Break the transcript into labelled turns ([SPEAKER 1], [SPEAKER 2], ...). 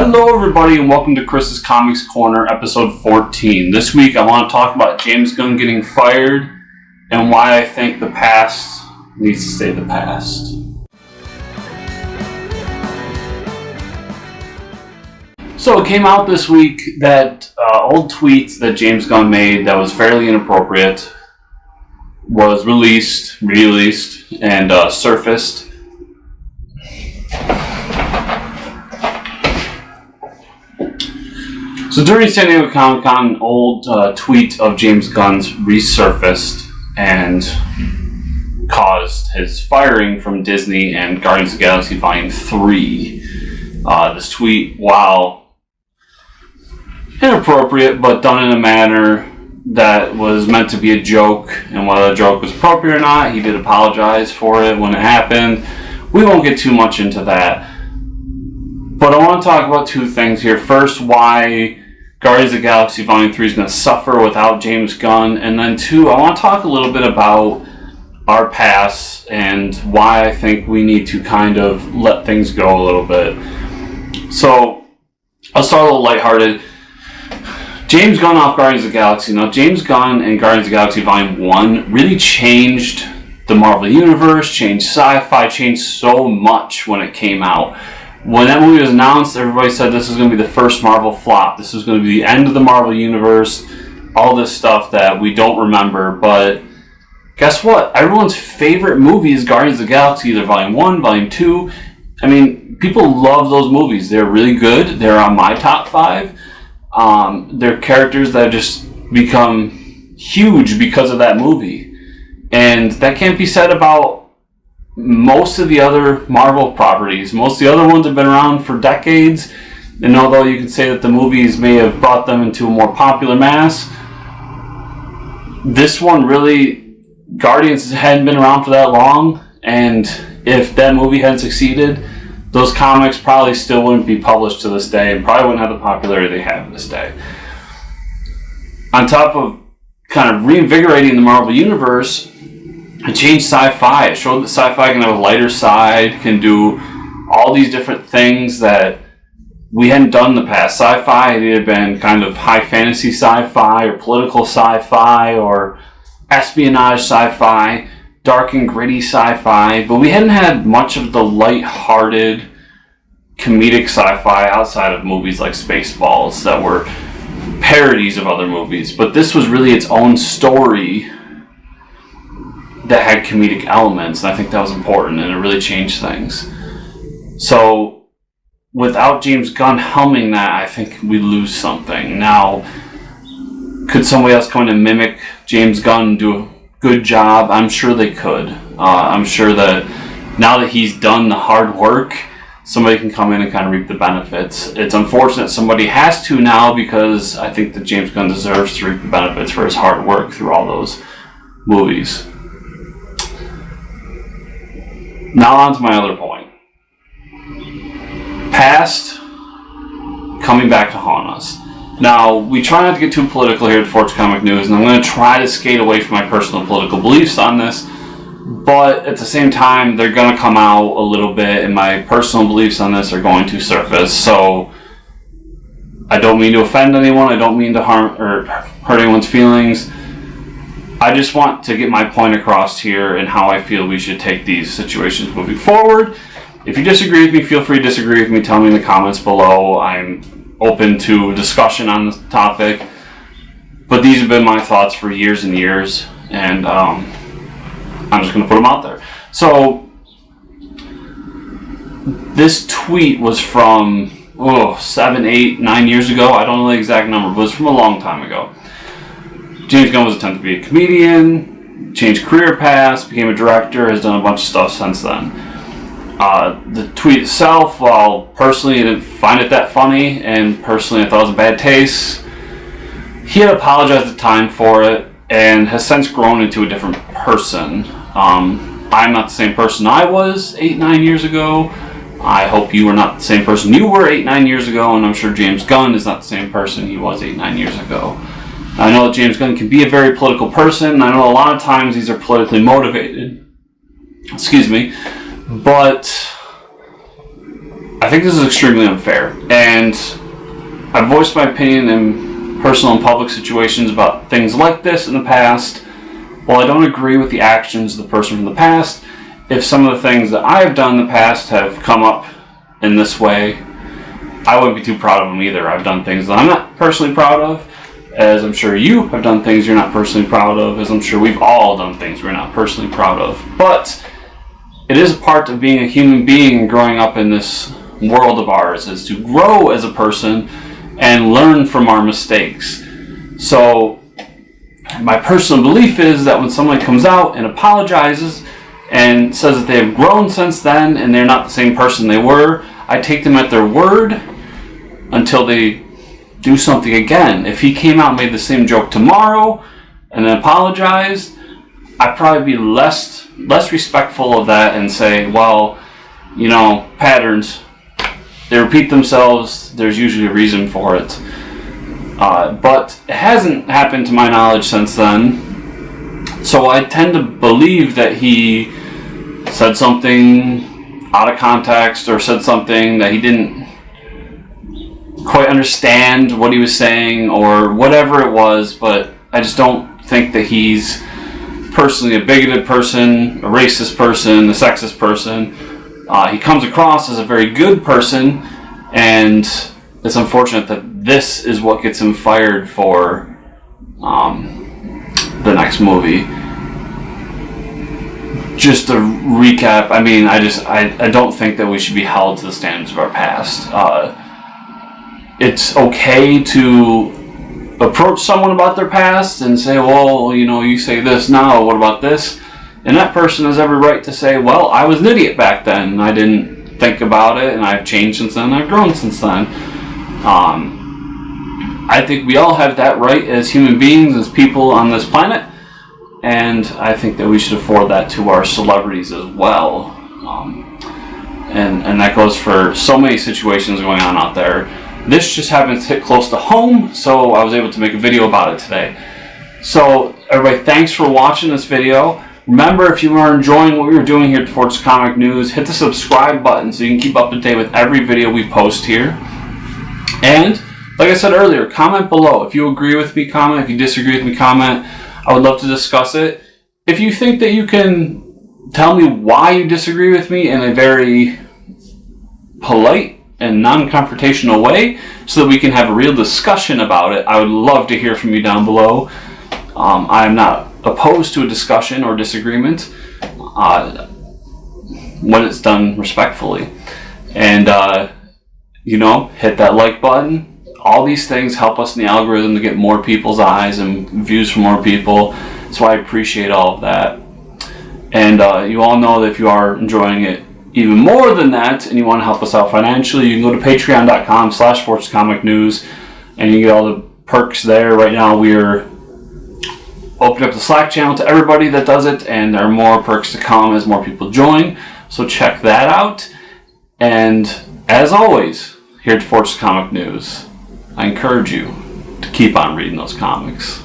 [SPEAKER 1] Hello everybody and welcome to Chris's Comics Corner episode 14. This week I want to talk about James Gunn getting fired and why I think the past needs to stay the past. So it came out this week that old tweet that James Gunn made that was fairly inappropriate was released, and surfaced. So during San Diego Comic-Con, an old tweet of James Gunn's resurfaced and caused his firing from Disney and Guardians of the Galaxy Volume 3. This tweet, while inappropriate, but done in a manner that was meant to be a joke, and whether the joke was appropriate or not, he did apologize for it when it happened. We won't get too much into that. But I want to talk about two things here. First, why Guardians of the Galaxy Volume 3 is going to suffer without James Gunn. And then two, I want to talk a little bit about our past and why I think we need to kind of let things go a little bit. So, I'll start a little lighthearted. James Gunn off Guardians of the Galaxy. Now, James Gunn and Guardians of the Galaxy Volume 1 really changed the Marvel Universe, changed sci-fi, changed so much when it came out. When that movie was announced, everybody said this was going to be the first Marvel flop. This was going to be the end of the Marvel Universe. All this stuff that we don't remember. But guess what? Everyone's favorite movie is Guardians of the Galaxy, either Volume 1, Volume 2. I mean, people love those movies. They're really good. They're on my top 5. They're characters that have just become huge because of that movie. And that can't be said about most of the other Marvel properties. Most of the other ones have been around for decades, and although you could say that the movies may have brought them into a more popular mass, this one really, Guardians hadn't been around for that long, and if that movie hadn't succeeded, those comics probably still wouldn't be published to this day and probably wouldn't have the popularity they have this day. On top of kind of reinvigorating the Marvel Universe, it changed sci-fi. It showed that sci-fi can have a lighter side, can do all these different things that we hadn't done in the past. Sci-fi had either been kind of high fantasy sci-fi or political sci-fi or espionage sci-fi, dark and gritty sci-fi, but we hadn't had much of the light-hearted comedic sci-fi outside of movies like Spaceballs that were parodies of other movies. But this was really its own story that had comedic elements, and I think that was important, and it really changed things. So, without James Gunn helming that, I think we lose something. Now, could somebody else come in and mimic James Gunn and do a good job? I'm sure they could. I'm sure that now that he's done the hard work, somebody can come in and kind of reap the benefits. It's unfortunate somebody has to now, because I think that James Gunn deserves to reap the benefits for his hard work through all those movies. Now on to my other point. Past coming back to haunt us. Now, we try not to get too political here at Forge Comic News, and I'm going to try to skate away from my personal political beliefs on this, but at the same time, they're going to come out a little bit, and my personal beliefs on this are going to surface. So, I don't mean to offend anyone, I don't mean to harm or hurt anyone's feelings. I just want to get my point across here and how I feel we should take these situations moving forward. If you disagree with me, feel free to disagree with me. Tell me in the comments below. I'm open to discussion on this topic. But these have been my thoughts for years and years, and I'm just going to put them out there. So, this tweet was from 7, 8, 9 years ago. I don't know the exact number, but it was from a long time ago. James Gunn was attempting to be a comedian, changed career paths, became a director, has done a bunch of stuff since then. The tweet itself, while personally I didn't find it that funny, and personally I thought it was a bad taste, he had apologized at the time for it, and has since grown into a different person. I'm not the same person I was 8, 9 years ago. I hope you are not the same person you were 8, 9 years ago, and I'm sure James Gunn is not the same person he was 8, 9 years ago. I know that James Gunn can be a very political person. I know a lot of times these are politically motivated. But I think this is extremely unfair, and I've voiced my opinion in personal and public situations about things like this in the past. While I don't agree with the actions of the person from the past, if some of the things that I have done in the past have come up in this way, I wouldn't be too proud of them either. I've done things that I'm not personally proud of, as I'm sure you have done things you're not personally proud of, as I'm sure we've all done things we're not personally proud of. But it is a part of being a human being and growing up in this world of ours, is to grow as a person and learn from our mistakes. So my personal belief is that when somebody comes out and apologizes and says that they have grown since then and they're not the same person they were, I take them at their word until they do something again. If he came out and made the same joke tomorrow and then apologized, I'd probably be less respectful of that and say, well, you know, patterns, they repeat themselves, there's usually a reason for it. But it hasn't happened to my knowledge since then, so I tend to believe that he said something out of context or said something that he didn't quite understand what he was saying or whatever it was, but I just don't think that he's personally a bigoted person, a racist person, a sexist person. He comes across as a very good person, and it's unfortunate that this is what gets him fired for the next movie. Just to recap, I mean, I don't think that we should be held to the standards of our past. It's okay to approach someone about their past and say, well, you know, you say this now, what about this? And that person has every right to say, well, I was an idiot back then, and I didn't think about it, and I've changed since then, I've grown since then. I think we all have that right as human beings, as people on this planet, and I think that we should afford that to our celebrities as well. And that goes for so many situations going on out there. This just happens to hit close to home, so I was able to make a video about it today. So, everybody, thanks for watching this video. Remember, if you are enjoying what we were doing here at Forts Comic News, hit the subscribe button so you can keep up to date with every video we post here. And, like I said earlier, comment below. If you agree with me, comment. If you disagree with me, comment. I would love to discuss it. If you think that you can tell me why you disagree with me in a very polite and non-confrontational way so that we can have a real discussion about it, I would love to hear from you down below. I am not opposed to a discussion or disagreement when it's done respectfully. And, you know, hit that like button. All these things help us in the algorithm to get more people's eyes and views from more people. So I appreciate all of that. And you all know that if you are enjoying it even more than that and you want to help us out financially, you can go to patreon.com/fortscomicnews and you get all the perks there. Right now we're opening up the Slack channel to everybody that does it, and there are more perks to come as more people join. So check that out. And as always, here at Forts Comic News, I encourage you to keep on reading those comics.